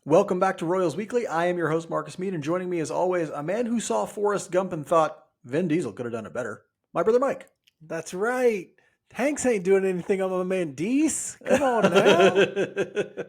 Welcome back to Royals Weekly. I am your host, Marcus Mead, and joining me as always, a man who saw Forrest Gump and thought Vin Diesel could have done it better. My brother Mike. That's right. Hanks ain't doing anything on my man Deese. Come on now.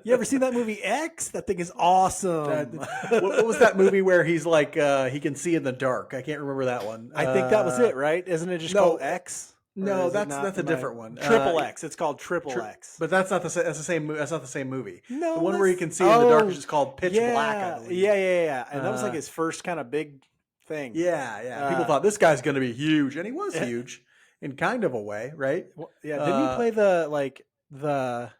You ever seen that movie X? That thing is awesome. What was that movie where he's like, he can see in the dark? I can't remember that one. I think that was it, right? Isn't it just called X? No, that's a different one. Triple X. It's called Triple X. But that's not the same. That's not the same movie. No, the one where you can see in the dark is just called Pitch Black. I believe. Yeah. And that was like his first kind of big thing. Yeah. People thought this guy's going to be huge, and he was huge in kind of a way, right? Well, yeah. Didn't he play the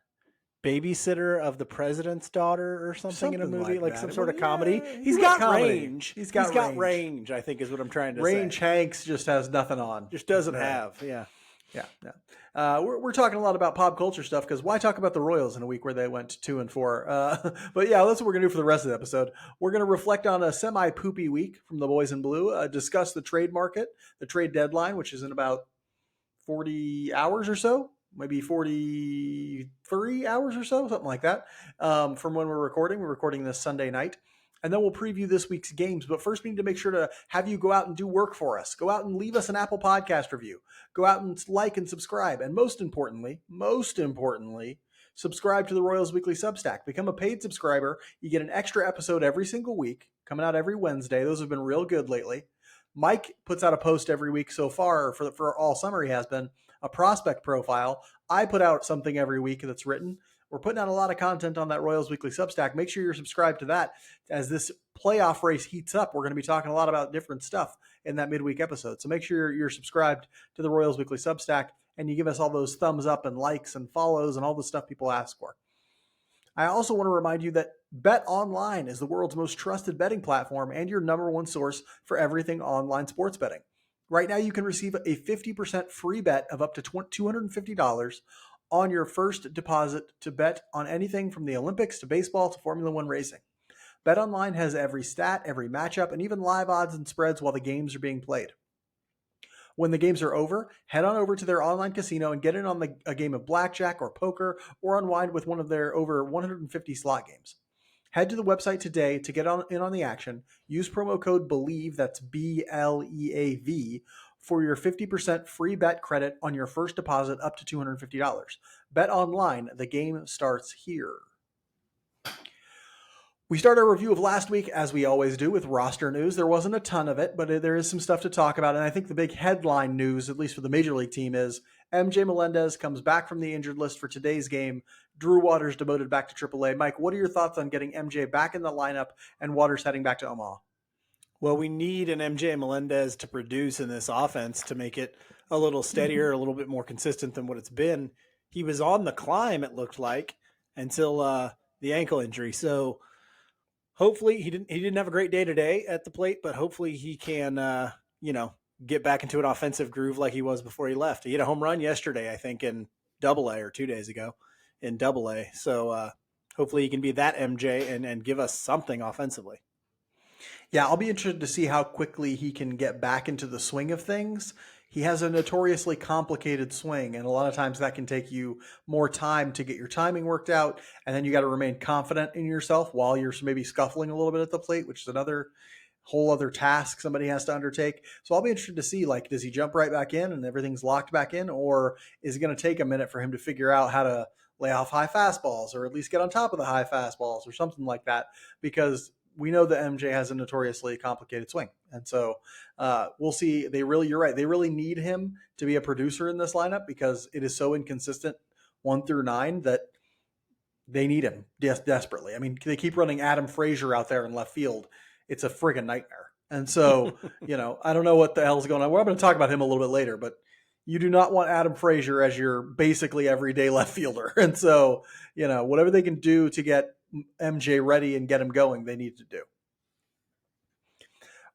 babysitter of the president's daughter or something in a movie, like some sort of comedy? He's got range. He's got range, I think is what I'm trying to say. Range Hanks just has nothing on. Just doesn't have. Yeah. We're talking a lot about pop culture stuff because why talk about the Royals in a week where they went 2-4? But yeah, that's what we're going to do for the rest of the episode. We're going to reflect on a semi-poopy week from the boys in blue, discuss the trade market, the trade deadline, which is in about 40 hours or so. Maybe 43 hours or so, something like that, from when we're recording. We're recording this Sunday night. And then we'll preview this week's games. But first, we need to make sure to have you go out and do work for us. Go out and leave us an Apple Podcast review. Go out and like and subscribe. And most importantly, subscribe to the Royals Weekly Substack. Become a paid subscriber. You get an extra episode every single week, coming out every Wednesday. Those have been real good lately. Mike puts out a post every week so far. For all summer, he has been a prospect profile. I put out something every week that's written. We're putting out a lot of content on that Royals Weekly Substack. Make sure you're subscribed to that. As this playoff race heats up, we're going to be talking a lot about different stuff in that midweek episode. So make sure you're subscribed to the Royals Weekly Substack and you give us all those thumbs up and likes and follows and all the stuff people ask for. I also want to remind you that Bet Online is the world's most trusted betting platform and your number one source for everything online sports betting. Right now, you can receive a 50% free bet of up to $250 on your first deposit to bet on anything from the Olympics to baseball to Formula One racing. BetOnline has every stat, every matchup, and even live odds and spreads while the games are being played. When the games are over, head on over to their online casino and get in on a game of blackjack or poker or unwind with one of their over 150 slot games. Head to the website today to get in on the action. Use promo code BELIEVE, that's BLEAV, for your 50% free bet credit on your first deposit up to $250. Bet online, the game starts here. We start our review of last week, as we always do, with roster news. There wasn't a ton of it, but there is some stuff to talk about. And I think the big headline news, at least for the Major League team, is MJ Melendez comes back from the injured list for today's game. Drew Waters demoted back to AAA. Mike, what are your thoughts on getting MJ back in the lineup and Waters heading back to Omaha? Well, we need an MJ Melendez to produce in this offense to make it a little steadier, a little bit more consistent than what it's been. He was on the climb, it looked like, until the ankle injury. So hopefully he didn't have a great day today at the plate, but hopefully he can, get back into an offensive groove like he was before he left. He hit a home run yesterday, I think, in AA or 2 days ago in AA. So hopefully he can be that MJ and give us something offensively. Yeah, I'll be interested to see how quickly he can get back into the swing of things. He has a notoriously complicated swing, and a lot of times that can take you more time to get your timing worked out, and then you got to remain confident in yourself while you're maybe scuffling a little bit at the plate, which is another whole other task somebody has to undertake. So I'll be interested to see, like, does he jump right back in and everything's locked back in, or is it going to take a minute for him to figure out how to lay off high fastballs or at least get on top of the high fastballs or something like that? Because we know that MJ has a notoriously complicated swing. And so we'll see. You're right. They really need him to be a producer in this lineup because it is so inconsistent 1 through 9 that they need him desperately. I mean, they keep running Adam Frazier out there in left field. It's a friggin' nightmare. And so, I don't know what the hell's going on. We're going to talk about him a little bit later, but you do not want Adam Frazier as your basically everyday left fielder. And so, whatever they can do to get MJ ready and get him going, they need to do.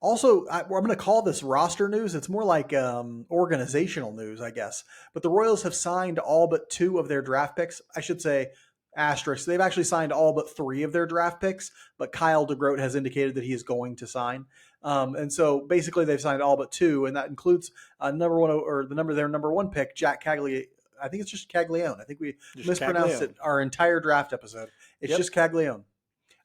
Also, I'm going to call this roster news. It's more like organizational news, I guess. But the Royals have signed all but 2 of their draft picks. I should say, asterisk. They've actually signed all but 3 of their draft picks, but Kyle DeGroat has indicated that he is going to sign. And so basically they've signed all but 2, and that includes their number 1 pick, Jack Caglione. I think it's just Caglione. I think we mispronounced it our entire draft episode. It's just Caglione.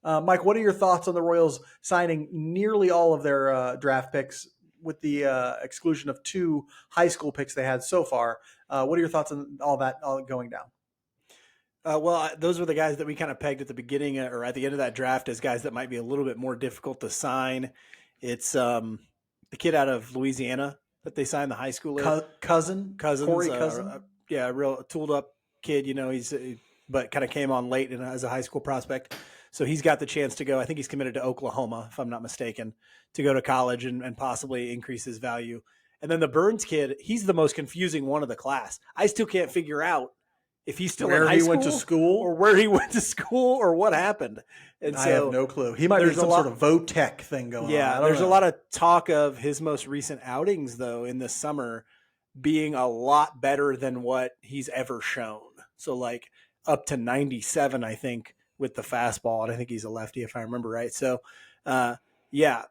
Mike, what are your thoughts on the Royals signing nearly all of their draft picks, with the exclusion of 2 high school picks they had so far? What are your thoughts on all that all going down? Those were the guys that we kind of pegged at the beginning or at the end of that draft as guys that might be a little bit more difficult to sign. It's the kid out of Louisiana that they signed, the high schooler. Cousins, Corey Cousin. Yeah, a real tooled up kid. He's but kind of came on late as a high school prospect. So he's got the chance to go. I think he's committed to Oklahoma, if I'm not mistaken, to go to college and possibly increase his value. And then the Burns kid, he's the most confusing one of the class. I still can't figure out if he's still where in high he school went to school, or where he went to school, or what happened. And I have no clue. He might be some sort of Votech thing going on. Yeah, there's a lot of talk of his most recent outings, though, in the summer being a lot better than what he's ever shown. So, like, up to 97, I think, with the fastball. And I think he's a lefty, if I remember right. So, yeah,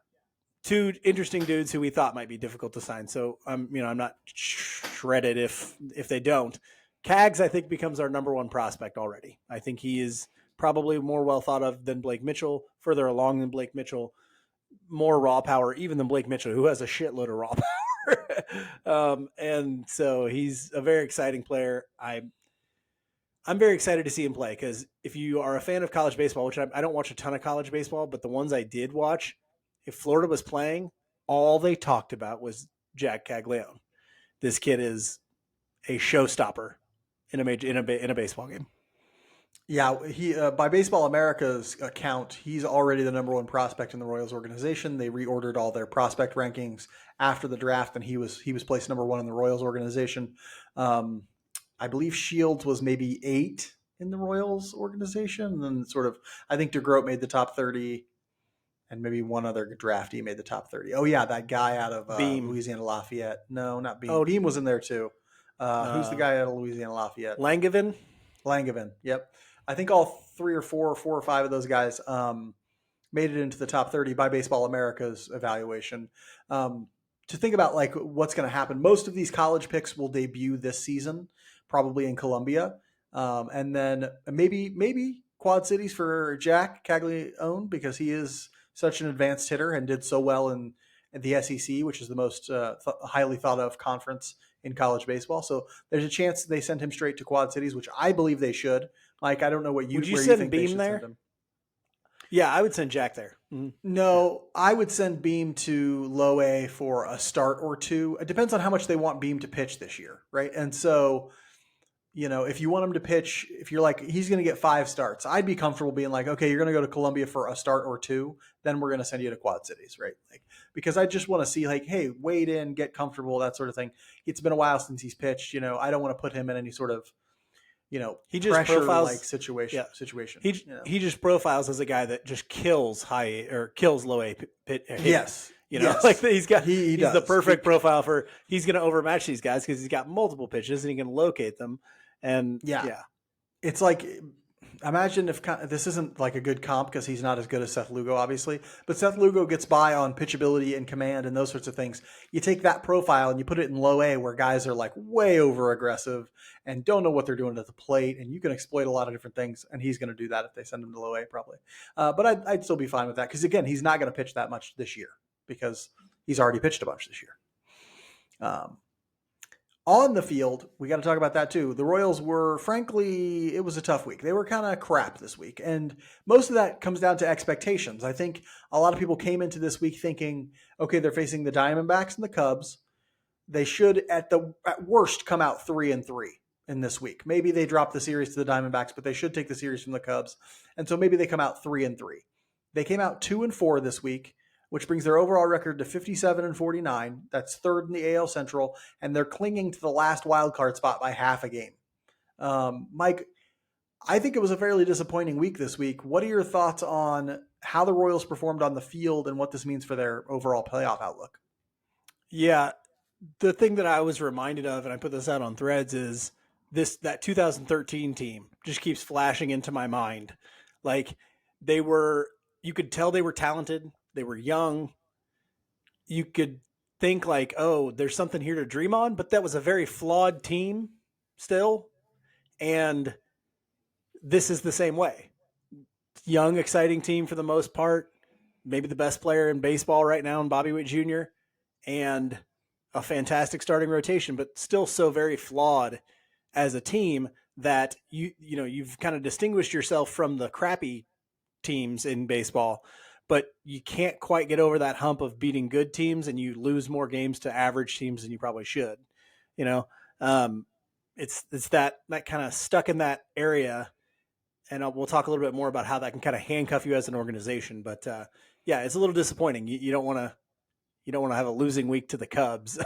2 interesting dudes who we thought might be difficult to sign. So, I'm not shredded if they don't. Cags, I think, becomes our number 1 prospect already. I think he is probably more well thought of than Blake Mitchell, further along than Blake Mitchell, more raw power even than Blake Mitchell, who has a shitload of raw power. And so he's a very exciting player. I'm very excited to see him play, because if you are a fan of college baseball, which I don't watch a ton of college baseball, but the ones I did watch, if Florida was playing, all they talked about was Jack Caglione. This kid is a showstopper in a baseball game. Yeah, he by Baseball America's account, he's already the number 1 prospect in the Royals organization. They reordered all their prospect rankings after the draft, and he was placed number 1 in the Royals organization. I believe Shields was maybe 8 in the Royals organization, and then I think DeGroat made the top 30, and maybe one other draftee made the top 30. Oh yeah, that guy out of Louisiana Lafayette. No, not Beam. Beam was in there too. Who's the guy out of Louisiana Lafayette? Langevin. Yep. I think all 4 or 5 of those guys made it into the top 30 by Baseball America's evaluation. To think about like what's going to happen, most of these college picks will debut this season, probably in Columbia, and then maybe Quad Cities for Jack Caglione, because he is such an advanced hitter and did so well in the SEC, which is the most highly thought of conference in college baseball. So there's a chance they send him straight to Quad Cities, which I believe they should. Mike, I don't know what you would you where send you think Beam they should there? Send him. Yeah, I would send Jack there. Mm-hmm. No, I would send Beam to low A for a start or 2. It depends on how much they want Beam to pitch this year, right? And so, if you want him to pitch, if you're like, he's going to get 5 starts, I'd be comfortable being like, okay, you're going to go to Columbia for a start or 2, then we're going to send you to Quad Cities, right? Like, because I just want to see like, hey, wade in, get comfortable, that sort of thing. It's been a while since he's pitched. I don't want to put him in any sort of he just pressure profiles like situation. He just profiles as a guy that just kills low A pit. Yes. Yes. Like he's does. The perfect profile for, he's going to overmatch these guys because he's got multiple pitches and he can locate them. And yeah. It's like, imagine if this isn't like a good comp because he's not as good as Seth Lugo, obviously, but Seth Lugo gets by on pitchability and command and those sorts of things. You take that profile and you put it in low A, where guys are like way over aggressive and don't know what they're doing at the plate, and you can exploit a lot of different things. And he's going to do that if they send him to low A, probably. But I'd still be fine with that because, again, he's not going to pitch that much this year because he's already pitched a bunch this year. On the field, we got to talk about that too. The Royals were, frankly, it was a tough week. They were kind of crap this week. And most of that comes down to expectations. I think a lot of people came into this week thinking, okay, they're facing the Diamondbacks and the Cubs. They should, at worst, come out 3-3 in this week. Maybe they drop the series to the Diamondbacks, but they should take the series from the Cubs. And so maybe they come out 3-3. They came out 2-4 this week, which brings their overall record to 57-49. That's third in the AL Central, and they're clinging to the last wild card spot by half a game. Mike, I think it was a fairly disappointing week this week. What are your thoughts on how the Royals performed on the field and what this means for their overall playoff outlook? Yeah, the thing that I was reminded of, and I put this out on Threads, is that 2013 team just keeps flashing into my mind. Like, you could tell they were talented. They were young. You could think like, oh, there's something here to dream on, but that was a very flawed team still. And this is the same way. young, exciting team for the most part. Maybe the best player in baseball right now in Bobby Witt Jr. and a fantastic starting rotation, but still so very flawed as a team that you've kind of distinguished yourself from the crappy teams in baseball, but you can't quite get over that hump of beating good teams, and you lose more games to average teams than you probably should. You know, um, it's that kind of stuck in that area, and we'll talk a little bit more about how that can kind of handcuff you as an organization. But yeah, it's a little disappointing. You don't want to. You don't want to have a losing week to the Cubs.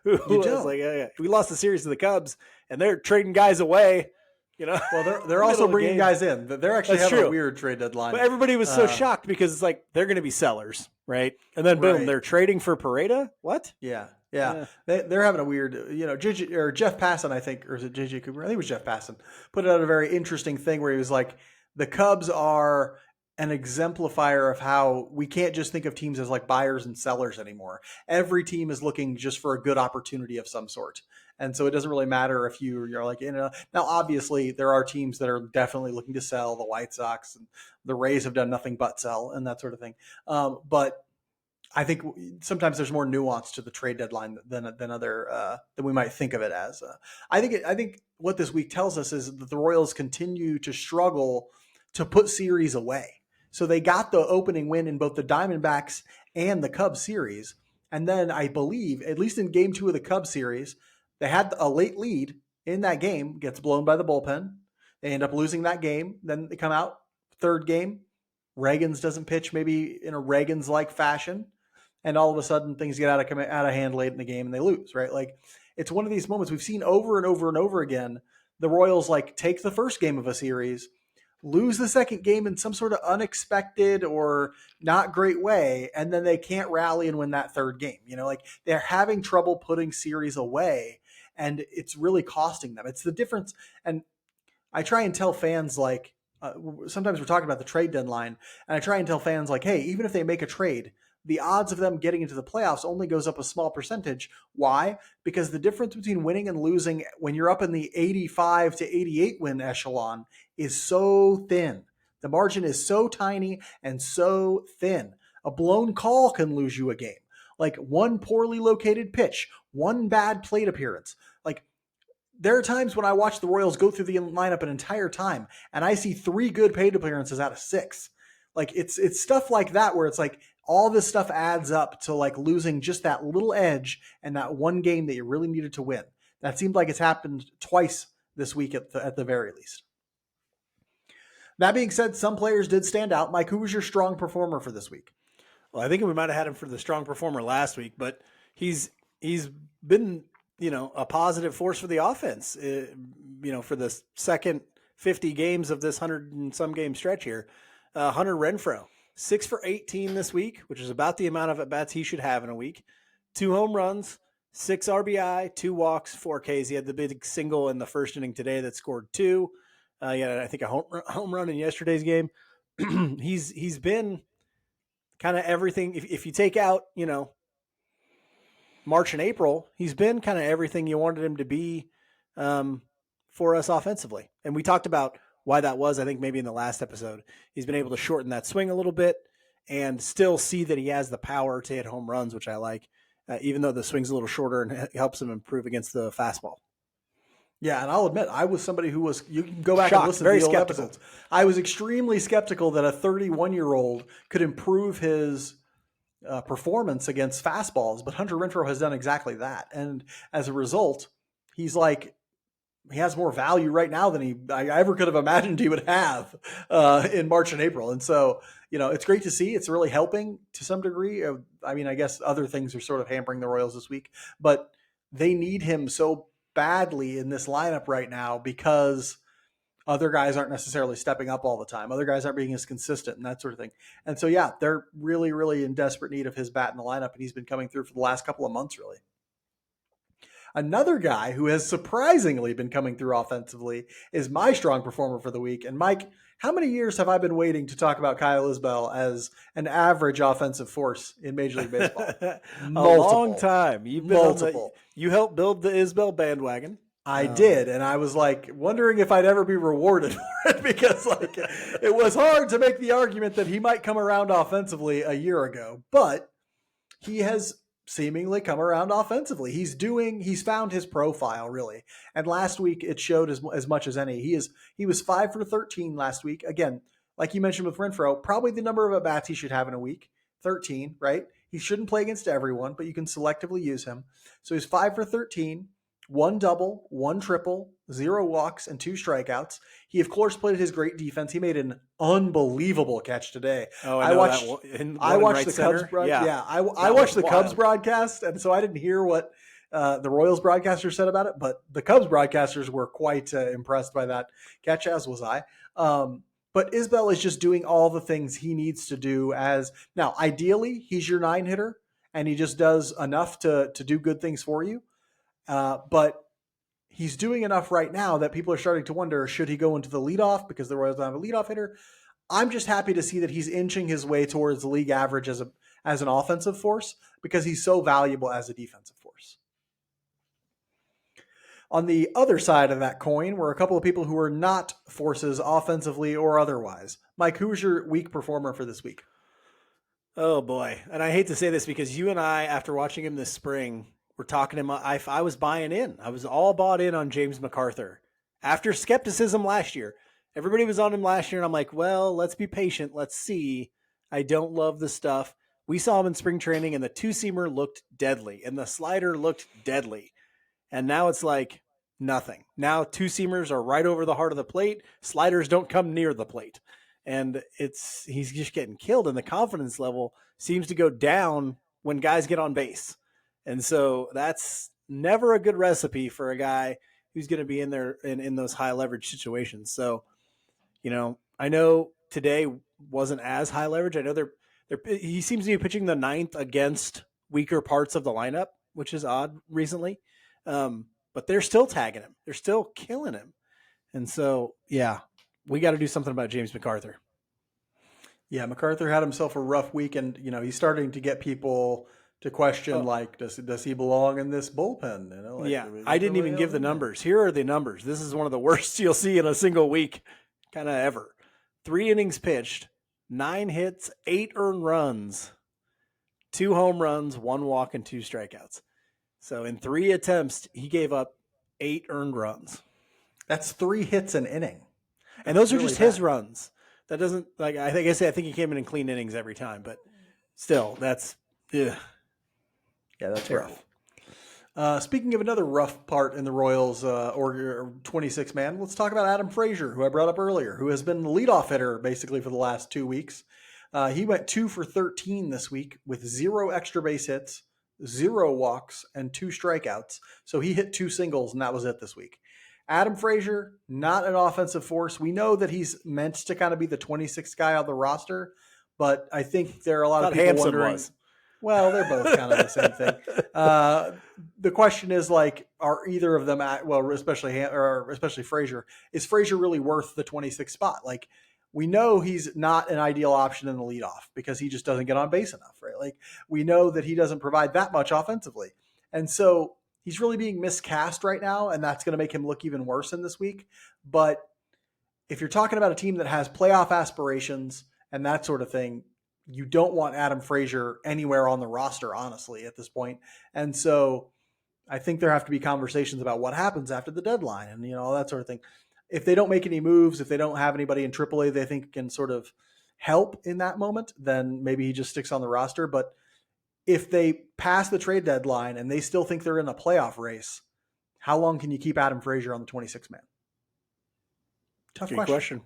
who was like, we lost the series to the Cubs, and they're trading guys away. Well, they're also bringing guys in. They're actually having a weird trade deadline. But everybody was so shocked because it's like they're going to be sellers, right? And then boom, they're trading for Pareda. What? Yeah. They're having a weird, Jeff Passan, I think, or is it JJ Cooper? I think it was Jeff Passan, put out a very interesting thing where he was like, the Cubs are an exemplifier of how we can't just think of teams as like buyers and sellers anymore. Every team is looking just for a good opportunity of some sort. And so it doesn't really matter if you're like, now obviously there are teams that are definitely looking to sell. The White Sox and the Rays have done nothing but sell and that sort of thing. But I think sometimes there's more nuance to the trade deadline than we might think of it as. I think what this week tells us is that the Royals continue to struggle to put series away. So they got the opening win in both the Diamondbacks and the Cubs series. And then I believe, at least in game 2 of the Cubs series, they had a late lead in that game, gets blown by the bullpen. They end up losing that game. Then they come out, third game. Reagans doesn't pitch maybe in a Reagans-like fashion. And all of a sudden things get out of hand late in the game and they lose, right? Like it's one of these moments we've seen over and over and over again. The Royals like take the first game of a series, lose the second game in some sort of unexpected or not great way, and then they can't rally and win that third game. Like they're having trouble putting series away, and it's really costing them. It's the difference. And I try and tell fans like, sometimes we're talking about the trade deadline, and I try and tell fans like, hey, even if they make a trade, the odds of them getting into the playoffs only goes up a small percentage. Why? Because the difference between winning and losing when you're up in the 85 to 88 win echelon is so thin. The margin is so tiny and so thin. A blown call can lose you a game. Like one poorly located pitch, one bad plate appearance. Like there are times when I watch the Royals go through the lineup an entire time and I see 3 good plate appearances out of 6. Like it's stuff like that where it's like all this stuff adds up to like losing just that little edge and that one game that you really needed to win. That seemed like it's happened twice this week at the very least. That being said, some players did stand out. Mike, who was your strong performer for this week? Well, I think we might have had him for the strong performer last week, but he's been, a positive force for the offense, for the second 50 games of this 100 and some game stretch here. Hunter Renfroe, 6 for 18 this week, which is about the amount of at-bats he should have in a week. 2 home runs, 6 RBI, 2 walks, 4 Ks. He had the big single in the first inning today that scored 2. He had, I think, a home run in yesterday's game. He's been kind of everything. If you take out, March and April, he's been kind of everything you wanted him to be for us offensively. And we talked about why that was, I think maybe in the last episode. He's been able to shorten that swing a little bit and still see that he has the power to hit home runs, which I like, even though the swing's a little shorter and it helps him improve against the fastball. Yeah, and I'll admit, I was somebody who was, you can go back and listen to the old episodes. I was extremely skeptical that a 31-year-old could improve his performance against fastballs, but Hunter Renfroe has done exactly that. And as a result, he's like, he has more value right now than I ever could have imagined he would have in March and April. And so, it's great to see. It's really helping to some degree. I guess other things are sort of hampering the Royals this week, but they need him so badly in this lineup right now because other guys aren't necessarily stepping up all the time. Other guys aren't being as consistent and that sort of thing. And so, yeah, they're really, really in desperate need of his bat in the lineup, and he's been coming through for the last couple of months, really. Another guy who has surprisingly been coming through offensively is my strong performer for the week. And Mike, how many years have I been waiting to talk about Kyle Isbell as an average offensive force in Major League Baseball? A long time. You've been multiple. You helped build the Isbell bandwagon. I did, and I was like wondering if I'd ever be rewarded for it because like it was hard to make the argument that he might come around offensively a year ago, but he has seemingly come around offensively. He's found his profile really, and last week it showed as much as any. He was 5 for 13 last week. Again, like you mentioned with Renfroe, probably the number of at bats he should have in a week, 13, right? He shouldn't play against everyone, but you can selectively use him. So he's 5 for 13. One double, one triple, 0 walks, and 2 strikeouts. He, of course, played his great defense. He made an unbelievable catch today. Oh, I watched the Cubs. I watched the Cubs broadcast, and so I didn't hear what the Royals broadcaster said about it. But the Cubs broadcasters were quite impressed by that catch, as was I. But Isbell is just doing all the things he needs to do. Now, ideally, he's your 9-hitter, and he just does enough to do good things for you. But he's doing enough right now that people are starting to wonder, should he go into the leadoff because the Royals don't have a leadoff hitter? I'm just happy to see that he's inching his way towards the league average as an offensive force because he's so valuable as a defensive force. On the other side of that coin were a couple of people who are not forces offensively or otherwise. Mike, who was your weak performer for this week? Oh, boy. And I hate to say this because you and I, after watching him this spring, we're talking him. I was buying in. I was all bought in on James McArthur. After skepticism last year, everybody was on him last year, and I'm like, well, let's be patient. Let's see. I don't love the stuff. We saw him in spring training, and the 2-seamer looked deadly, and the slider looked deadly. And now it's like nothing. Now 2-seamers are right over the heart of the plate. Sliders don't come near the plate. And he's just getting killed, and the confidence level seems to go down when guys get on base. And so that's never a good recipe for a guy who's going to be in there in those high leverage situations. So, I know today wasn't as high leverage. I know he seems to be pitching the 9th against weaker parts of the lineup, which is odd recently. But they're still tagging him. They're still killing him. And so, yeah, we got to do something about James McArthur. Yeah, McArthur had himself a rough week, and he's starting to get people to question, does he belong in this bullpen? I didn't even give the numbers. Here are the numbers. This is one of the worst you'll see in a single week, kind of ever. 3 innings pitched, 9 hits, 8 earned runs, 2 home runs, 1 walk, and 2 strikeouts. So in 3 attempts, he gave up 8 earned runs. That's 3 hits an inning. And those are really just his runs. That doesn't, I think he came in clean innings every time, but still, that's, ugh. Yeah, that's rough. Speaking of another rough part in the Royals or 26-man, let's talk about Adam Frazier, who I brought up earlier, who has been the leadoff hitter basically for the last 2 weeks. He went 2 for 13 this week with 0 extra base hits, 0 walks, and 2 strikeouts. So he hit 2 singles, and that was it this week. Adam Frazier, not an offensive force. We know that he's meant to kind of be the 26th guy on the roster, but I think there are a lot of people wondering. Well, they're both kind of the same thing. The question is, are either of them especially Frazier, is Frazier really worth the 26th spot? We know he's not an ideal option in the leadoff because he just doesn't get on base enough, right? We know that he doesn't provide that much offensively. And so he's really being miscast right now, and that's going to make him look even worse in this week. But if you're talking about a team that has playoff aspirations and that sort of thing, you don't want Adam Frazier anywhere on the roster, honestly, at this point. And so I think there have to be conversations about what happens after the deadline and, all that sort of thing. If they don't make any moves, if they don't have anybody in AAA they think can sort of help in that moment, then maybe he just sticks on the roster. But if they pass the trade deadline and they still think they're in a playoff race, how long can you keep Adam Frazier on the 26-man? Tough question.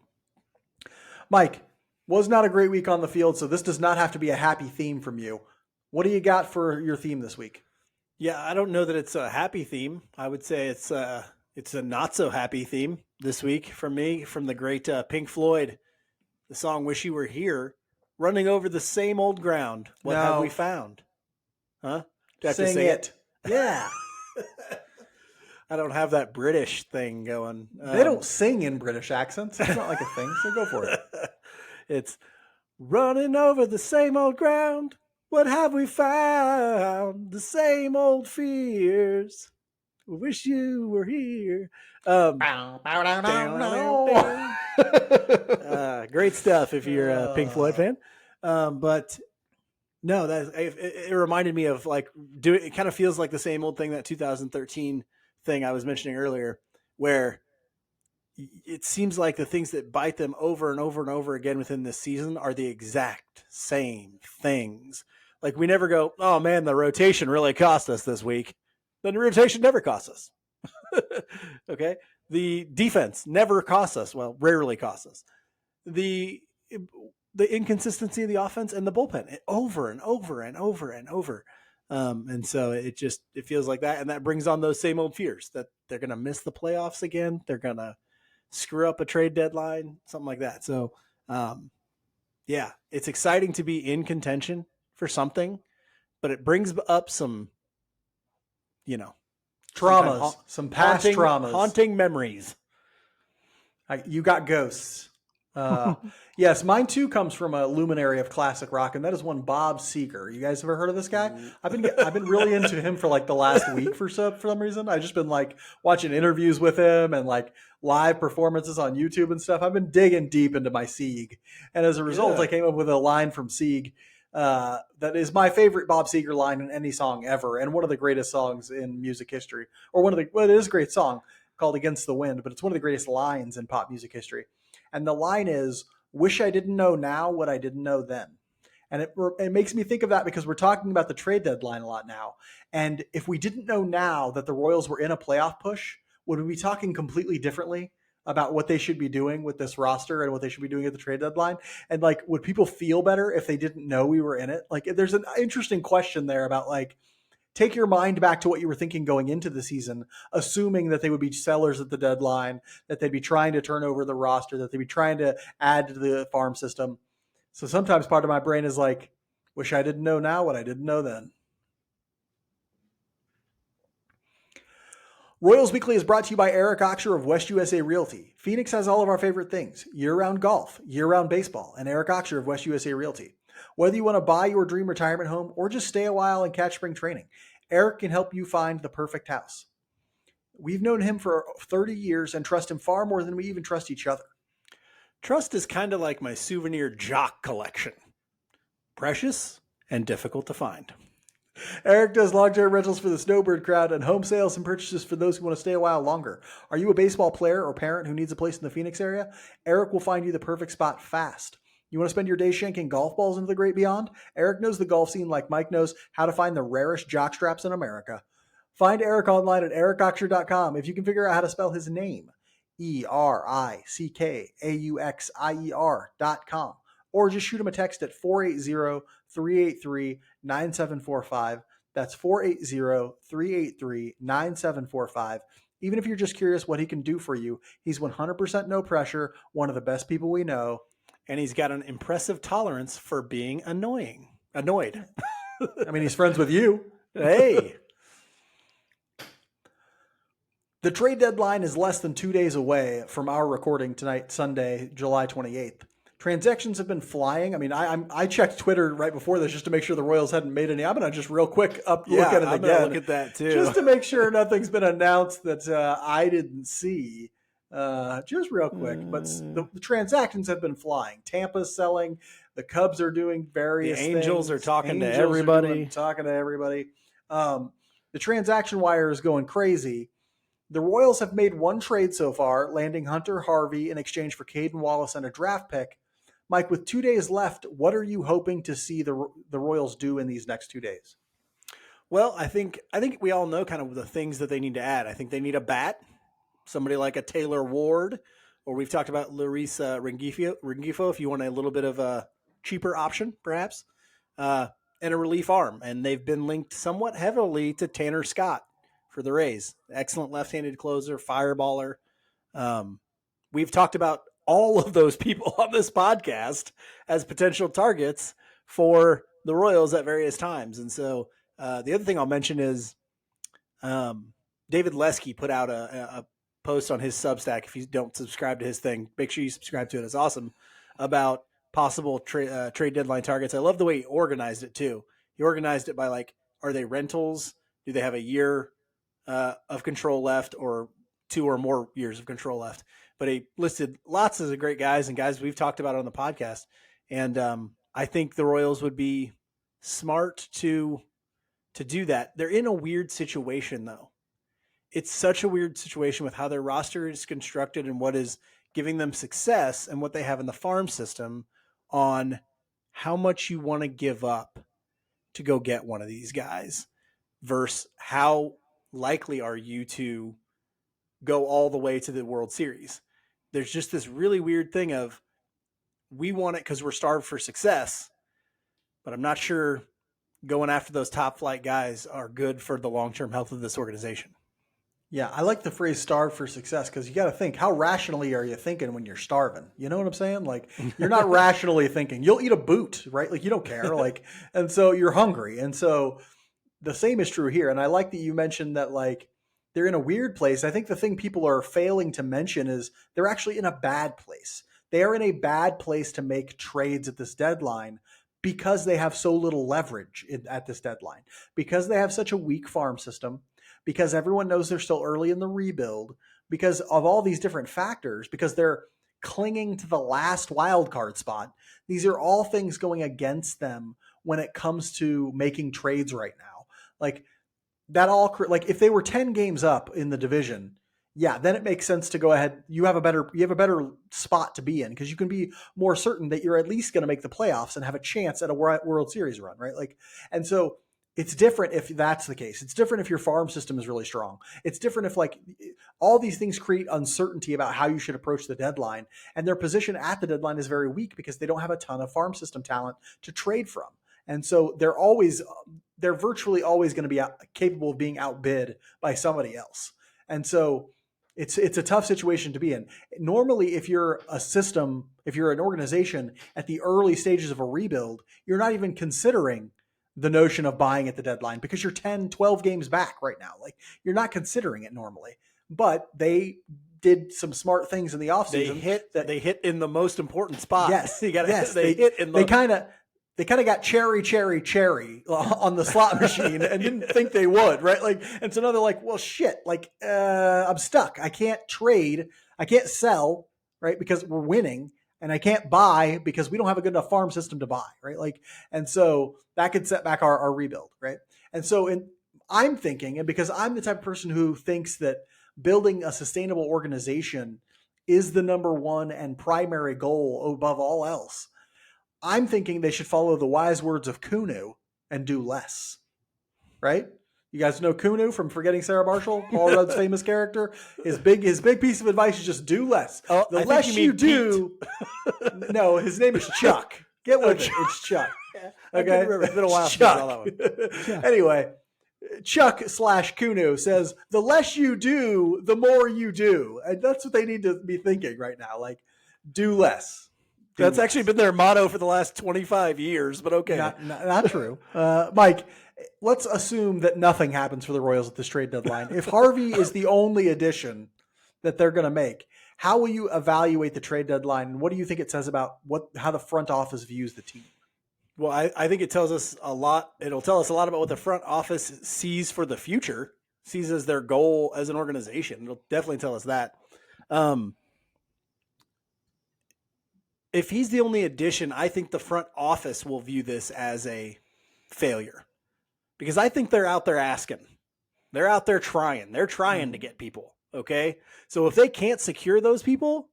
Mike, was not a great week on the field, so this does not have to be a happy theme from you. What do you got for your theme this week? Yeah, I don't know that it's a happy theme. I would say it's a not so happy theme this week from me, from the great Pink Floyd, the song "Wish You Were Here," running over the same old ground. What have we found? Huh? Do I have to say it? Yeah. I don't have that British thing going. They don't sing in British accents. It's not like a thing, so go for it. It's running over the same old ground. What have we found? The same old fears. Wish you were here. Bow, bow, down, down, down. Great stuff if you're a Pink Floyd fan. But no, it reminded me of like doing. It kind of feels like the same old thing, that 2013 thing I was mentioning earlier, where it seems like the things that bite them over and over and over again within this season are the exact same things. Like we never go, oh man, the rotation really cost us this week. Then the rotation never costs us. Okay. The defense never costs us. Well, rarely costs us. The inconsistency of the offense and the bullpen over and over and over and over. And so it feels like that. And that brings on those same old fears that they're going to miss the playoffs again. They're going to screw up a trade deadline, something like that. So, yeah, it's exciting to be in contention for something, but it brings up some, traumas, some past traumas, haunting memories. You got ghosts. Yes, mine too comes from a luminary of classic rock, and that is one Bob Seger. You guys ever heard of this guy? I've been really into him for like the last week for some reason. I've just been like watching interviews with him and like live performances on YouTube and stuff. I've been digging deep into my Sieg, and as a result, I came up with a line from Sieg that is my favorite Bob Seger line in any song ever, and one of the greatest songs in music history, or it is a great song called "Against the Wind," but it's one of the greatest lines in pop music history. And the line is, "Wish I didn't know now what I didn't know then." And it makes me think of that because we're talking about the trade deadline a lot now. And if we didn't know now that the Royals were in a playoff push, would we be talking completely differently about what they should be doing with this roster and what they should be doing at the trade deadline? And like, would people feel better if they didn't know we were in it? Like, there's an interesting question there about like, take your mind back to what you were thinking going into the season, assuming that they would be sellers at the deadline, that they'd be trying to turn over the roster, that they'd be trying to add to the farm system. So sometimes part of my brain is like, wish I didn't know now what I didn't know then. Royals Weekly is brought to you by Eric Oxer of West USA Realty. Phoenix has all of our favorite things: year-round golf, year-round baseball, and Eric Oxer of West USA Realty. Whether you want to buy your dream retirement home or just stay a while and catch spring training, Eric can help you find the perfect house. We've known him for 30 years and trust him far more than we even trust each other. Trust is kind of like my souvenir jock collection. Precious and difficult to find. Eric does long-term rentals for the snowbird crowd and home sales and purchases for those who want to stay a while longer. Are you a baseball player or parent who needs a place in the Phoenix area? Eric will find you the perfect spot fast. You want to spend your day shanking golf balls into the great beyond? Eric knows the golf scene like Mike knows how to find the rarest jock straps in America. Find Eric online at ericoxer.com if you can figure out how to spell his name, ERICKAUXIER.com, or just shoot him a text at 480-383-9745. That's 480-383-9745. Even if you're just curious what he can do for you, he's 100% no pressure, one of the best people we know. And he's got an impressive tolerance for being annoyed. I mean, he's friends with you. Hey. The trade deadline is less than 2 days away from our recording tonight, Sunday, July 28th. Transactions have been flying. I mean, I checked Twitter right before this just to make sure the Royals hadn't made any. I'm going to just real quick look at it again. Look at that too. Just to make sure nothing's been announced that I didn't see. Just real quick. But the transactions have been flying. Tampa's selling. The Cubs are doing various things. The Angels are talking to everybody. The transaction wire is going crazy. The Royals have made one trade so far, landing Hunter Harvey in exchange for Caden Wallace and a draft pick. Mike, with 2 days left, what are you hoping to see the Royals do in these next 2 days? Well, I think we all know kind of the things that they need to add. I think they need a bat, somebody like a Taylor Ward, or we've talked about Larissa Rengifo if you want a little bit of a cheaper option, perhaps, and a relief arm. And they've been linked somewhat heavily to Tanner Scott for the Rays. Excellent left-handed closer, fireballer. We've talked about all of those people on this podcast as potential targets for the Royals at various times. And so the other thing I'll mention is David Lesky put out a post on his Substack. If you don't subscribe to his thing, make sure you subscribe to it. It's awesome, about possible trade deadline targets. I love the way he organized it too. He organized it by like, are they rentals? Do they have a year of control left, or 2 or more years of control left. But he listed lots of great guys and guys we've talked about on the podcast. And I think the Royals would be smart to do that. They're in a weird situation, though. It's such a weird situation with how their roster is constructed and what is giving them success and what they have in the farm system on how much you want to give up to go get one of these guys versus how likely are you to go all the way to the World Series. There's just this really weird thing of we want it because we're starved for success, but I'm not sure going after those top flight guys are good for the long-term health of this organization. Yeah, I like the phrase starve for success because you got to think, how rationally are you thinking when you're starving? You know what I'm saying? Like, you're not rationally thinking. You'll eat a boot, right? Like, you don't care. Like, and so you're hungry. And so the same is true here. And I like that you mentioned that, like, they're in a weird place. I think the thing people are failing to mention is they're actually in a bad place. They are in a bad place to make trades at this deadline because they have so little leverage at this deadline, because they have such a weak farm system, because everyone knows they're still early in the rebuild, because of all these different factors, because they're clinging to the last wild card spot. These are all things going against them when it comes to making trades right now. Like that all, like if they were 10 games up in the division, yeah, then it makes sense to go ahead. You have a better spot to be in because you can be more certain that you're at least going to make the playoffs and have a chance at a World Series run, right? Like, and so it's different if that's the case. It's different if your farm system is really strong. It's different if, like, all these things create uncertainty about how you should approach the deadline. And their position at the deadline is very weak because they don't have a ton of farm system talent to trade from. And so they're virtually always going to be capable of being outbid by somebody else. And so it's a tough situation to be in. Normally, if you're a system, if you're an organization at the early stages of a rebuild, you're not even considering the notion of buying at the deadline because you're 10, 12 games back right now. Like, you're not considering it normally. But they did some smart things in the offseason. They hit in the most important spot. Yes. They kind of got cherry on the slot machine and didn't think they would, right? Like, and so now they're like, well, shit, like, I'm stuck. I can't trade. I can't sell, right? Because we're winning. And I can't buy because we don't have a good enough farm system to buy, right? Like, and so that could set back our rebuild, right? And so I'm thinking, and because I'm the type of person who thinks that building a sustainable organization is the number one and primary goal above all else, I'm thinking they should follow the wise words of Kunu and do less, right? You guys know Kunu from Forgetting Sarah Marshall, Paul Rudd's famous character. His big piece of advice is just do less. Oh, the less you do, no, his name is Chuck. Get with it. It's Chuck. Okay, it's been a while since I saw that one. Anyway, Chuck/Kunu says the less you do, the more you do, and that's what they need to be thinking right now. Like, do less. That's actually been their motto for the last 25 years, but okay. Not true. Mike, let's assume that nothing happens for the Royals at this trade deadline. If Harvey is the only addition that they're going to make, how will you evaluate the trade deadline? And what do you think it says about how the front office views the team? Well, I think it tells us a lot. It'll tell us a lot about what the front office sees for the future, sees as their goal as an organization. It'll definitely tell us that. If he's the only addition, I think the front office will view this as a failure because I think they're out there asking. They're out there trying. They're trying to get people, okay? So if they can't secure those people,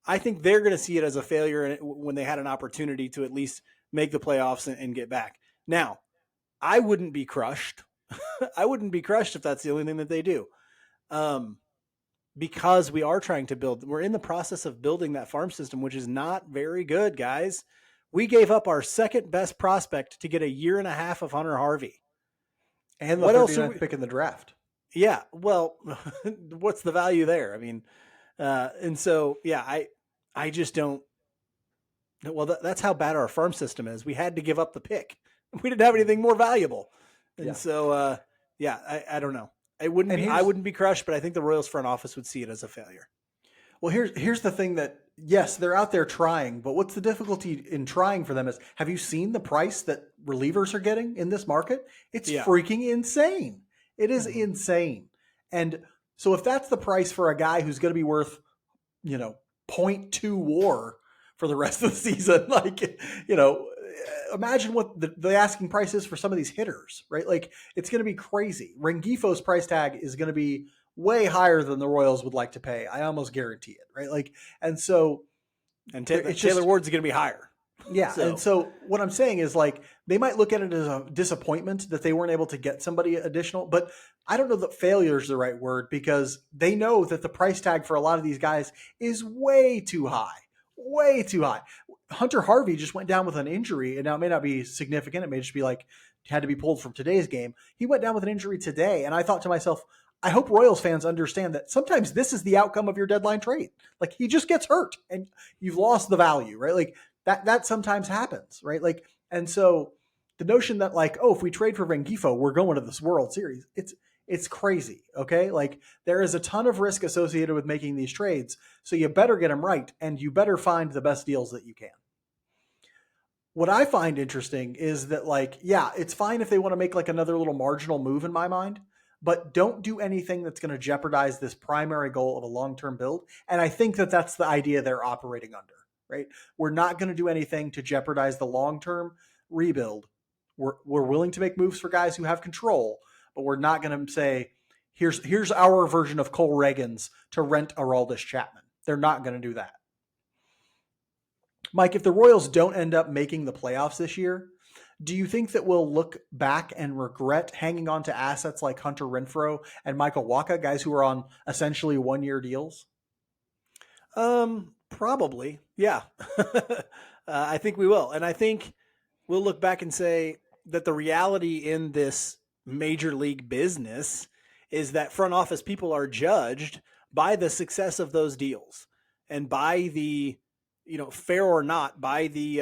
I think they're going to see it as a failure when they had an opportunity to at least make the playoffs and get back. Now, I wouldn't be crushed. I wouldn't be crushed if that's the only thing that they do. Because we are trying to build, we're in the process of building that farm system, which is not very good, guys. We gave up our second best prospect to get a year and a half of Hunter Harvey. And the 39th pick in the draft. Yeah. Well, what's the value there? I mean, and so, yeah, I just don't. Well, that's how bad our farm system is. We had to give up the pick. We didn't have anything more valuable. And so, I don't know. I wouldn't be crushed, but I think the Royals front office would see it as a failure. Well, here's the thing that, yes, they're out there trying, but what's the difficulty in trying for them is, have you seen the price that relievers are getting in this market? It's freaking insane. It is insane. And so if that's the price for a guy who's going to be worth, you know, point 0.2 WAR for the rest of the season, like, you know, imagine what the asking price is for some of these hitters, right? Like, it's going to be crazy. Rengifo's price tag is going to be way higher than the Royals would like to pay. I almost guarantee it, right? Like, and so And it's Taylor just, Ward's going to be higher. yeah. And so what I'm saying is, like, they might look at it as a disappointment that they weren't able to get somebody additional, but I don't know that failure is the right word, because they know that the price tag for a lot of these guys is way too high, way too high. Hunter Harvey just went down with an injury, and now it may not be significant. It may just be like had to be pulled from today's game. He went down with an injury today, and I thought to myself, I hope Royals fans understand that sometimes this is the outcome of your deadline trade. Like, he just gets hurt and you've lost the value, right? Like, that sometimes happens, right? Like, and so the notion that, like, oh, if we trade for Rengifo, we're going to this World Series, it's crazy. Okay, like, there is a ton of risk associated with making these trades, so you better get them right, and you better find the best deals that you can. What I find interesting is that, like, yeah, it's fine if they want to make like another little marginal move in my mind, but don't do anything that's going to jeopardize this primary goal of a long-term build. And I think that that's the idea they're operating under, right? We're not going to do anything to jeopardize the long-term rebuild. We're willing to make moves for guys who have control, but we're not going to say, here's our version of Cole Reagans to rent Aroldis Chapman. They're not going to do that. Mike, if the Royals don't end up making the playoffs this year, do you think that we'll look back and regret hanging on to assets like Hunter Renfroe and Michael Wacha, guys who are on essentially one-year deals? Probably. Yeah. I think we will. And I think we'll look back and say that the reality in this major league business is that front office people are judged by the success of those deals and by the, fair or not, by the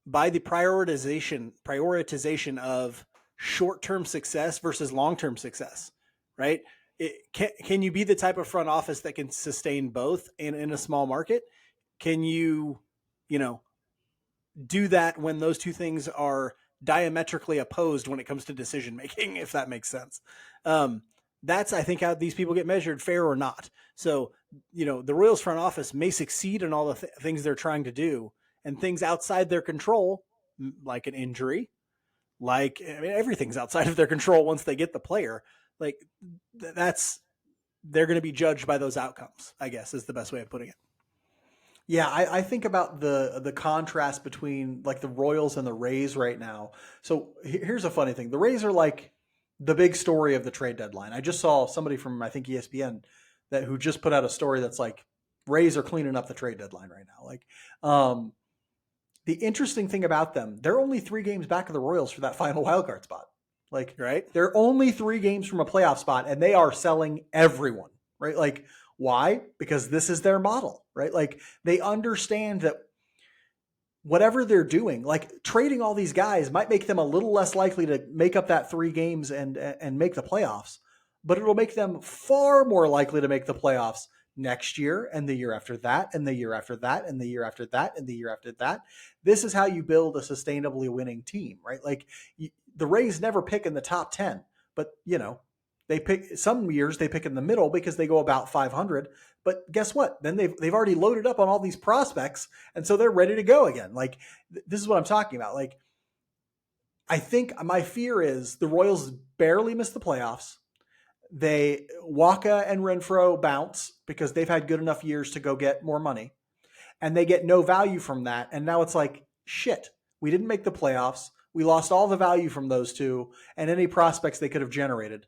prioritization of short-term success versus long-term success, right? Can you be the type of front office that can sustain both in a small market? Can you, do that when those two things are diametrically opposed when it comes to decision making, if that makes sense? That's, I think, how these people get measured, fair or not. So, the Royals front office may succeed in all the things they're trying to do, and things outside their control, like an injury, everything's outside of their control once they get the player. Like, they're going to be judged by those outcomes, I guess, is the best way of putting it. Yeah, I think about the contrast between, like, the Royals and the Rays right now. So here's a funny thing. The Rays are like the big story of the trade deadline. I just saw somebody from, I think, ESPN who just put out a story that's like, Rays are cleaning up the trade deadline right now. Like, the interesting thing about them, they're only 3 games back of the Royals for that final wildcard spot. Like, right? They're only 3 games from a playoff spot, and they are selling everyone, right? Like, why? Because this is their model, right? Like, they understand that whatever they're doing, like trading all these guys might make them a little less likely to make up that 3 games and make the playoffs, but it'll make them far more likely to make the playoffs next year and the year after that and the year after that and the year after that and the year after that. This is how you build a sustainably winning team, right? Like, the Rays never pick in the top 10, but they pick, some years they pick in the middle because they go about 500. But guess what? Then they've already loaded up on all these prospects, and so they're ready to go again. Like, this is what I'm talking about. Like, I think my fear is the Royals barely miss the playoffs. Wacha and Renfroe bounce because they've had good enough years to go get more money, and they get no value from that. And now it's like, shit, we didn't make the playoffs. We lost all the value from those two and any prospects they could have generated.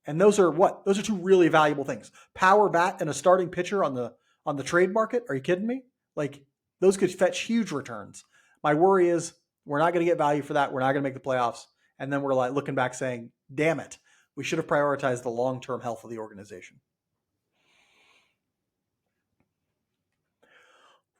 And those are what? Those are 2 really valuable things. Power bat and a starting pitcher on the trade market. Are you kidding me? Like, those could fetch huge returns. My worry is we're not going to get value for that. We're not going to make the playoffs. And then we're like looking back saying, damn it, we should have prioritized the long-term health of the organization.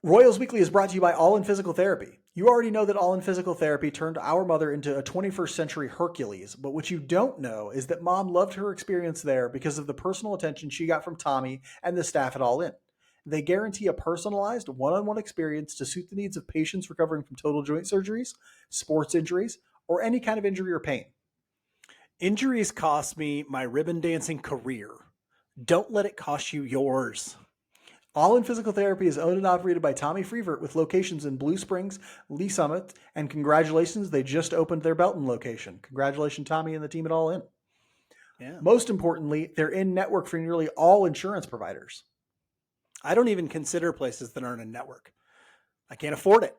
Royals Weekly is brought to you by All in Physical Therapy. You already know that All in Physical Therapy turned our mother into a 21st century Hercules, but what you don't know is that Mom loved her experience there because of the personal attention she got from Tommy and the staff at All In. They guarantee a personalized one-on-one experience to suit the needs of patients recovering from total joint surgeries, sports injuries, or any kind of injury or pain. Injuries cost me my ribbon dancing career. Don't let it cost you yours. All In Physical Therapy is owned and operated by Tommy Freevert with locations in Blue Springs, Lee Summit, and congratulations, they just opened their Belton location. Congratulations, Tommy and the team at All In. Yeah. Most importantly, they're in network for nearly all insurance providers. I don't even consider places that aren't in network. I can't afford it.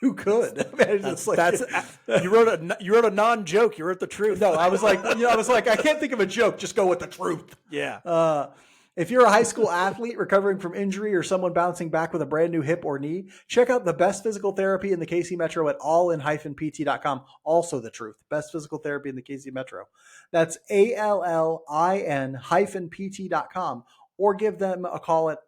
Who could? You wrote a non-joke. You wrote the truth. No, I was like, I can't think of a joke. Just go with the truth. Yeah. If you're a high school athlete recovering from injury or someone bouncing back with a brand new hip or knee, check out the best physical therapy in the KC Metro at allin-pt.com. Also the truth. Best physical therapy in the KC Metro. That's allin-pt.com, or give them a call at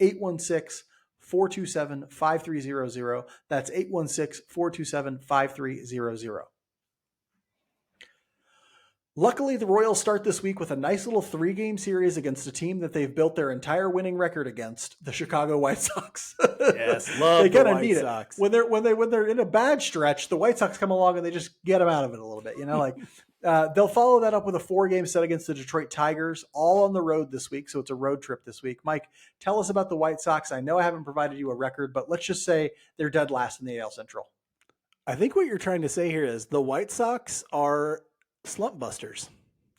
816-427-5300. That's 816-427-5300. Luckily, the Royals start this week with a nice little 3-game series against a team that they've built their entire winning record against, the Chicago White Sox. Yes, love they the kind of White need Sox. it when they're in a bad stretch. The White Sox come along and they just get them out of it a little bit. They'll follow that up with a 4-game set against the Detroit Tigers, all on the road this week. So it's a road trip this week. Mike, tell us about the White Sox. I know I haven't provided you a record, but let's just say they're dead last in the AL Central. I think what you're trying to say here is the White Sox are slump busters.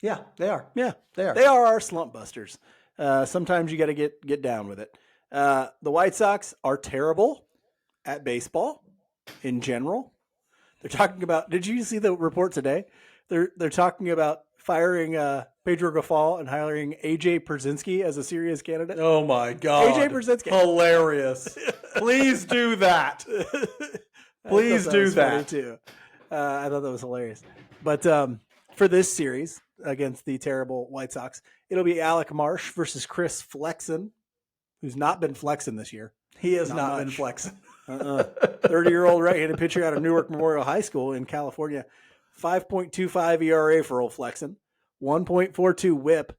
Yeah, they are. Yeah, they are. They are our slump busters. Sometimes you got to get down with it. The White Sox are terrible at baseball in general. They're talking about. Did you see the report today? They're talking about firing Pedro Grifol and hiring AJ Pierzynski as a serious candidate. Oh my God, AJ Pierzynski, hilarious! Please do that. Please do that too. I thought that was hilarious. But for this series against the terrible White Sox, it'll be Alec Marsh versus Chris Flexen, who's not been flexing this year. He has not been flexing. 30-year-old right-handed pitcher out of Newark Memorial High School in California. 5.25 ERA for old Flexen. 1.42 whip.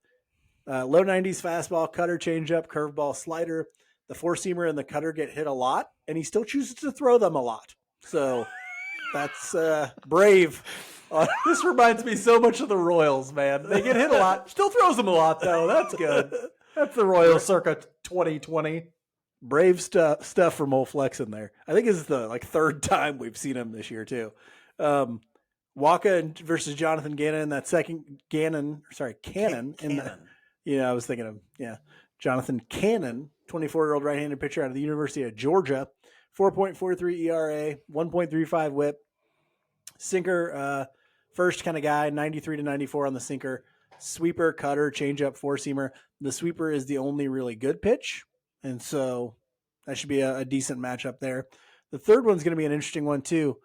Low 90s fastball, cutter, changeup, curveball, slider. The four-seamer and the cutter get hit a lot, and he still chooses to throw them a lot. So that's brave. This reminds me so much of the Royals, man. They get hit a lot. Still throws them a lot, though. That's good. That's the Royals circa 2020. Brave stuff from old Flexen there. I think it's the third time we've seen him this year, too. Waka versus Jonathan Gannon in that second Cannon. I was thinking of Jonathan Cannon, 24-year-old right-handed pitcher out of the University of Georgia, 4.43 ERA, 1.35 WHIP, sinker, first kind of guy, 93 to 94 on the sinker, sweeper, cutter, changeup, four-seamer. The sweeper is the only really good pitch, and so that should be a decent matchup there. The third one's going to be an interesting one too.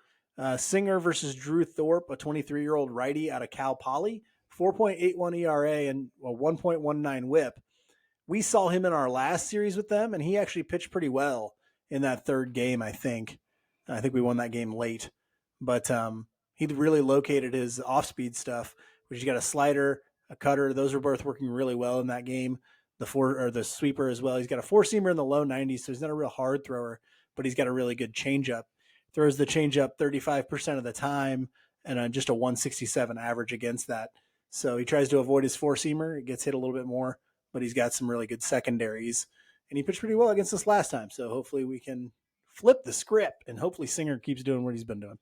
Singer versus Drew Thorpe, a 23-year-old righty out of Cal Poly, 4.81 ERA and a 1.19 WHIP. We saw him in our last series with them, and he actually pitched pretty well in that third game, I think. I think we won that game late. But he really located his off-speed stuff, which he's got a slider, a cutter. Those are both working really well in that game. The sweeper as well. He's got a four-seamer in the low 90s, so he's not a real hard thrower, but he's got a really good changeup. Throws the changeup 35% of the time and just a 167 average against that. So he tries to avoid his four-seamer. It gets hit a little bit more, but he's got some really good secondaries. And he pitched pretty well against us last time, so hopefully we can flip the script, and hopefully Singer keeps doing what he's been doing.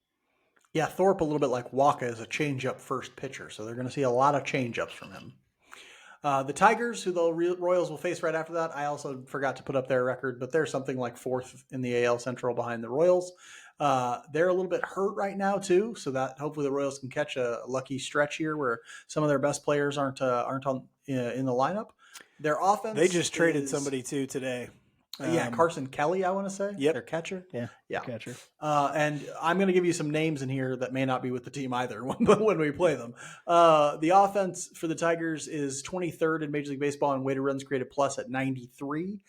Yeah, Thorpe, a little bit like Waka, is a changeup first pitcher, so they're going to see a lot of changeups from him. The Tigers, who the Royals will face right after that, I also forgot to put up their record, but they're something like fourth in the AL Central behind the Royals. They're a little bit hurt right now too, so that hopefully the Royals can catch a lucky stretch here where some of their best players aren't on in the lineup. Their offense. They just traded somebody too today. Carson Kelly, I want to say. Yep. Their catcher. Yeah. Catcher. And I'm going to give you some names in here that may not be with the team either when we play them. The offense for the Tigers is 23rd in Major League Baseball in weighted runs created plus at 93.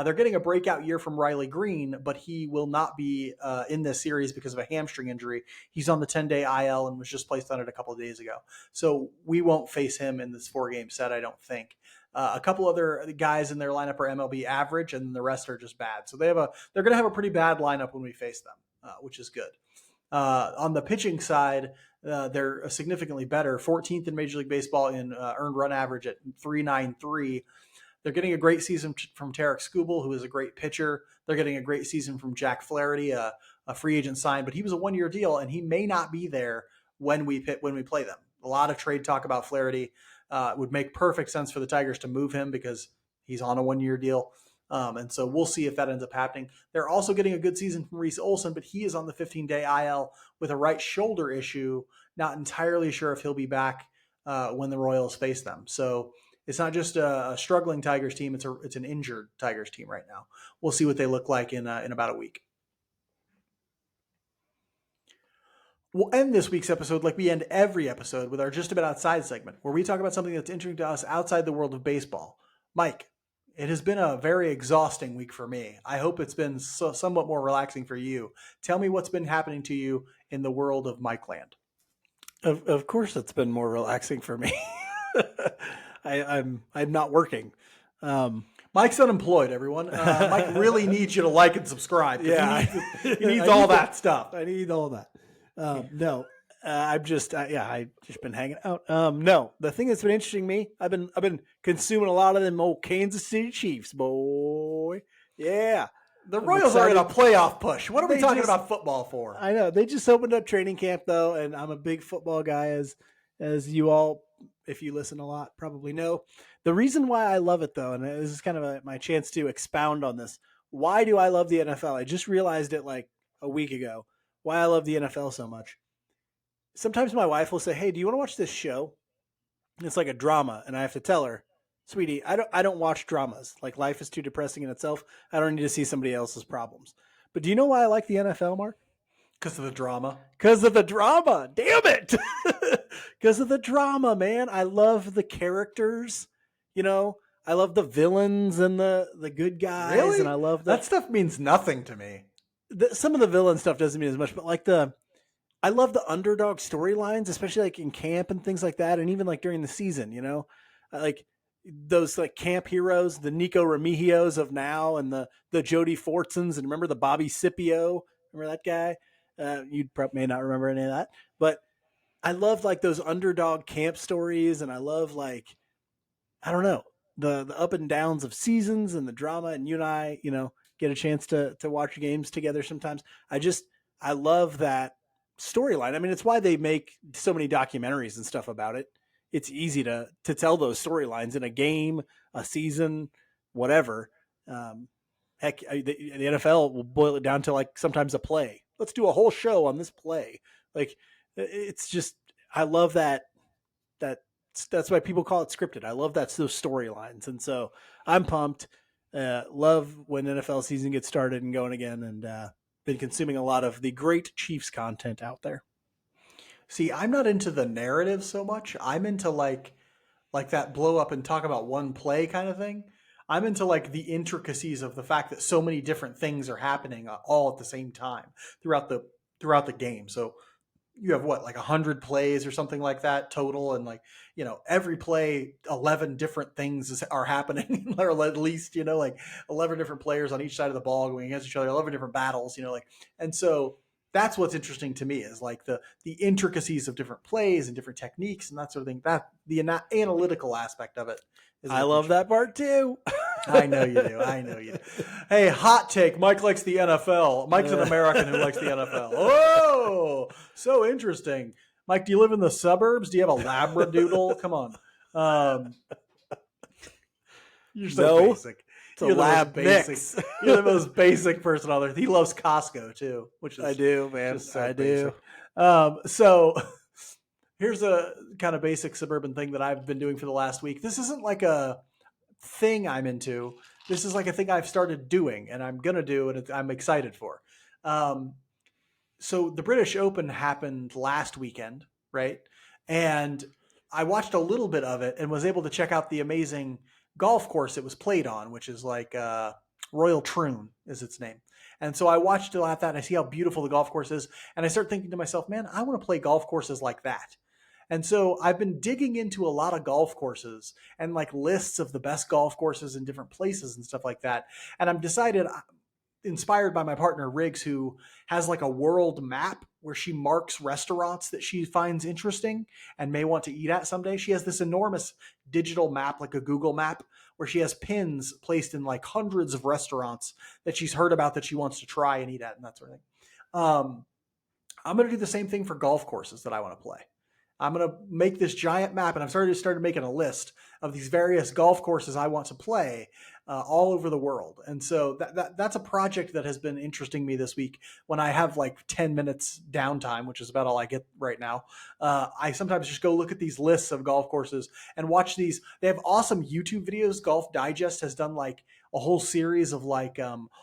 They're getting a breakout year from Riley Green, but he will not be in this series because of a hamstring injury. He's on the 10-day IL and was just placed on it a couple of days ago. So we won't face him in this 4-game set, I don't think. A couple other guys in their lineup are MLB average, and the rest are just bad. So they're going to have a pretty bad lineup when we face them, which is good. On the pitching side, they're significantly better. 14th in Major League Baseball in earned run average at 3.93. They're getting a great season from Tarek Skubal, who is a great pitcher. They're getting a great season from Jack Flaherty, a free agent sign, but he was a 1 year deal, and he may not be there when we play them. A lot of trade talk about Flaherty. Would make perfect sense for the Tigers to move him because he's on a 1 year deal. And so we'll see if that ends up happening. They're also getting a good season from Reese Olson, but he is on the 15-day IL with a right shoulder issue. Not entirely sure if he'll be back when the Royals face them. So it's not just a struggling Tigers team. It's an injured Tigers team right now. We'll see what they look like in about a week. We'll end this week's episode like we end every episode with our Just About Outside segment, where we talk about something that's interesting to us outside the world of baseball. Mike, it has been a very exhausting week for me. I hope it's been somewhat more relaxing for you. Tell me what's been happening to you in the world of Mike Land. Of course, it's been more relaxing for me. I'm not working. Mike's unemployed, everyone. Mike really needs you to like and subscribe. Yeah, he needs all that stuff. I need all that. No, I've just been hanging out. No, the thing that's been interesting to me, I've been consuming a lot of them old Kansas City Chiefs, boy. Yeah. The Royals are in a playoff push. What are we talking about football for? I know. They just opened up training camp though, and I'm a big football guy, as you all, if you listen a lot, probably know. The reason why I love it though, and this is kind of my chance to expound on this. Why do I love the NFL? I just realized it like a week ago. Why I love the NFL so much. Sometimes my wife will say, "Hey, do you want to watch this show?" And it's like a drama, and I have to tell her, "Sweetie, I don't watch dramas. Like life is too depressing in itself. I don't need to see somebody else's problems." But do you know why I like the NFL, Mark? Because of the drama. Because of the drama. Damn it. Because of the drama, man. I love the characters. You know, I love the villains and the good guys. Really? And I love that stuff means nothing to me. Some of the villain stuff doesn't mean as much, but like I love the underdog storylines, especially like in camp and things like that. And even like during the season, you know, like those like camp heroes, the Nico Remigios of now, and the Jody Fortsons, and remember the Bobby Scipio, remember that guy? You probably may not remember any of that, but I love like those underdog camp stories. And I love like, I don't know, the up and downs of seasons and the drama. And you and I, you know, get a chance to watch games together sometimes. I love that storyline. I mean, it's why they make so many documentaries and stuff about it. It's easy to tell those storylines in a game, a season, whatever. Heck, the NFL will boil it down to like sometimes a play. Let's do a whole show on this play. Like it's just, I love that. That's why people call it scripted. I love those storylines. And so I'm pumped. Love when NFL season gets started and going again, and been consuming a lot of the great Chiefs content out there. See, I'm not into the narrative so much. I'm into like that blow up and talk about one play kind of thing. I'm into like the intricacies of the fact that so many different things are happening all at the same time throughout the game. So you have what, like 100 plays or something like that total, and like, you know, every play 11 different things are happening, or at least, you know, like 11 different players on each side of the ball going against each other, 11 different battles, you know, like, and so that's what's interesting to me is like the intricacies of different plays and different techniques and that sort of thing. That the analytical aspect of it is, I love that part too. I know you do. I know you do. Hey, hot take. Mike likes the NFL. Mike's an American who likes the NFL. Oh, so interesting. Mike, do you live in the suburbs? Do you have a Labradoodle? Come on. You're so basic. You're the basic. You're the most basic person on earth. He loves Costco too, which is I do, man. I do. So here's a kind of basic suburban thing that I've been doing for the last week. This isn't like a thing I'm into. This is like a thing I've started doing and I'm going to do, and I'm excited for. So the British Open happened last weekend, right? And I watched a little bit of it and was able to check out the amazing golf course it was played on, which is like Royal Troon is its name. And so I watched that and I see how beautiful the golf course is. And I start thinking to myself, man, I want to play golf courses like that. And so I've been digging into a lot of golf courses and like lists of the best golf courses in different places and stuff like that. And I'm decided inspired by my partner Riggs, who has like a world map where she marks restaurants that she finds interesting and may want to eat at someday. She has this enormous digital map, like a Google map, where she has pins placed in like hundreds of restaurants that she's heard about that she wants to try and eat at and that sort of thing. I'm going to do the same thing for golf courses that I want to play. I'm going to make this giant map, and I've started making a list of these various golf courses I want to play all over the world. And so that's a project that has been interesting me this week. When I have like 10 minutes downtime, which is about all I get right now, I sometimes just go look at these lists of golf courses and watch these. They have awesome YouTube videos. Golf Digest has done like a whole series of like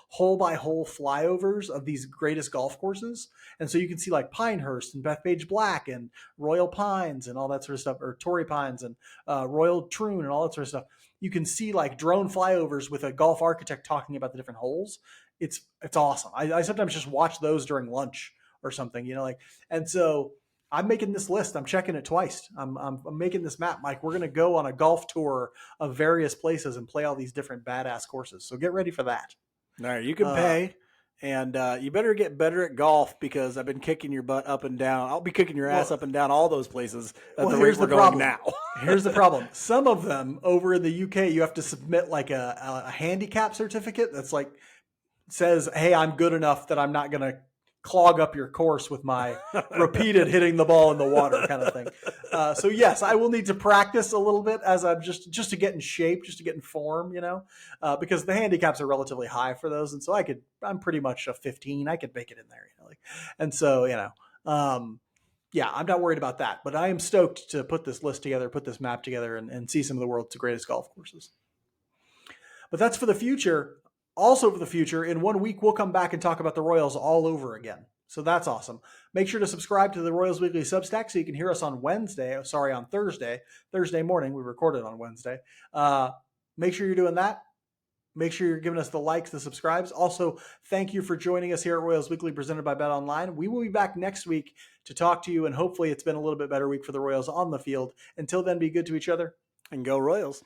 hole by hole flyovers of these greatest golf courses. And so you can see like Pinehurst and Bethpage Black and Royal Pines and all that sort of stuff, or Torrey Pines and Royal Troon and all that sort of stuff. You can see like drone flyovers with a golf architect talking about the different holes. It's awesome. I sometimes just watch those during lunch or something, like, and so I'm making this list. I'm checking it twice. I'm making this map, Mike. We're going to go on a golf tour of various places and play all these different badass courses. So get ready for that. All right, you can pay. And you better get better at golf, because I've been kicking your butt up and down. I'll be kicking your ass up and down all those places at the rate we're going now. Here's the problem. Some of them over in the UK, you have to submit like a handicap certificate that's like says, hey, I'm good enough that I'm not going to clog up your course with my repeated hitting the ball in the water kind of thing. So yes, I will need to practice a little bit as I'm just to get in shape, just to get in form, because the handicaps are relatively high for those. And so I'm pretty much a 15. I could make it in there, and so, yeah, I'm not worried about that, but I am stoked to put this list together, put this map together, and see some of the world's greatest golf courses. But that's for the future. Also for the future, in 1 week, we'll come back and talk about the Royals all over again. So that's awesome. Make sure to subscribe to the Royals Weekly Substack so you can hear us on Thursday morning. We recorded on Wednesday. Make sure you're doing that. Make sure you're giving us the likes, the subscribes. Also, thank you for joining us here at Royals Weekly, presented by Bet Online. We will be back next week to talk to you, and hopefully it's been a little bit better week for the Royals on the field. Until then, be good to each other. And go Royals.